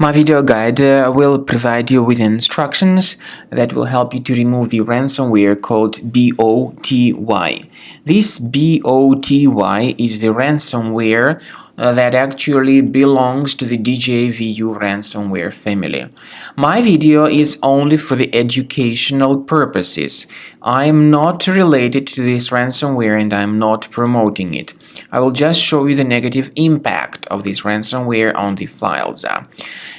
My video guide will provide you with instructions that will help you to remove the ransomware called Boty. This Boty is the ransomware that actually belongs to the DJVU ransomware family. My video is only for the educational purposes. I am not related to this ransomware and I am not promoting it. I will just show you the negative impact of this ransomware on the files.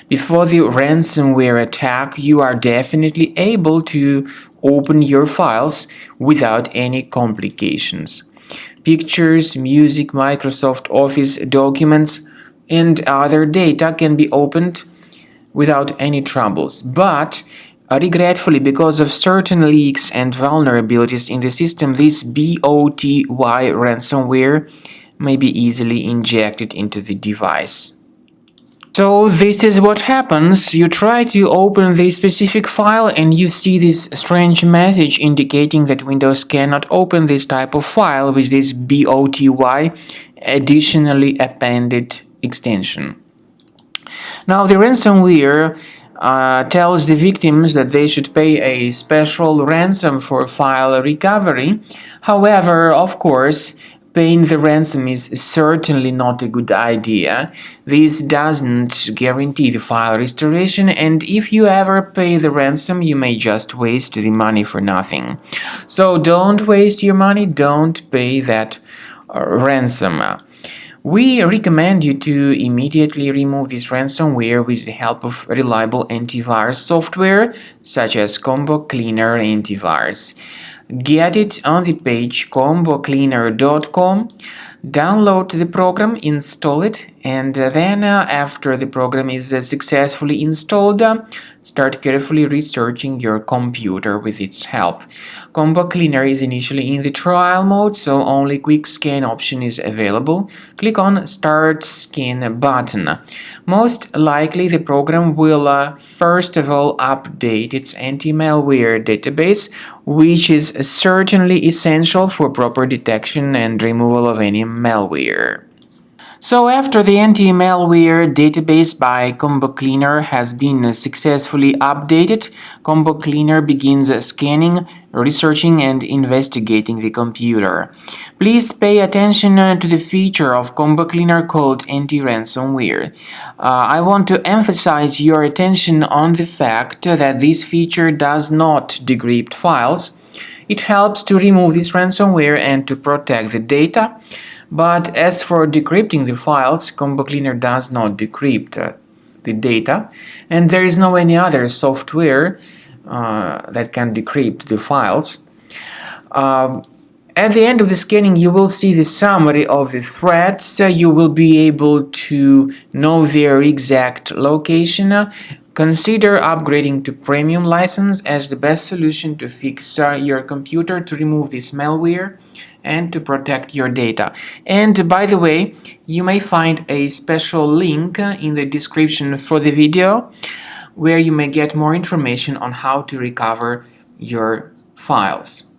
Before the ransomware attack, you are definitely able to open your files without any complications. Pictures, music, Microsoft Office documents, and other data can be opened without any troubles. But regretfully, because of certain leaks and vulnerabilities in the system, this Boty ransomware may be easily injected into the device. So this is what happens. You try to open this specific file and you see this strange message indicating that Windows cannot open this type of file with this Boty additionally appended extension. Now the ransomware tells the victims that they should pay a special ransom for file recovery. However, of course, paying the ransom is certainly not a good idea. This doesn't guarantee the file restoration, and if you ever pay the ransom, you may just waste the money for nothing. So don't waste your money, don't pay that ransom. We recommend you to immediately remove this ransomware with the help of reliable antivirus software such as Combo Cleaner Antivirus. Get it on the page combocleaner.com, download the program, install it, and then after the program is successfully installed, start carefully researching your computer with its help. Combo Cleaner is initially in the trial mode, so only quick scan option is available. Click on Start Scan button. Most likely the program will first of all update its anti-malware database, which is certainly essential for proper detection and removal of any malware. So after the anti-malware database by Combo Cleaner has been successfully updated, Combo Cleaner begins scanning, researching and investigating the computer. Please pay attention to the feature of Combo Cleaner called anti-ransomware. I want to emphasize your attention on the fact that this feature does not decrypt files. It helps to remove this ransomware and to protect the data. But as for decrypting the files, Combo Cleaner does not decrypt the data, and there is no any other software that can decrypt the files. At the end of the scanning, you will see the summary of the threats. You will be able to know their exact location. Consider upgrading to premium license as the best solution to fix your computer, to remove this malware, and to protect your data. And by the way, you may find a special link in the description for the video where you may get more information on how to recover your files.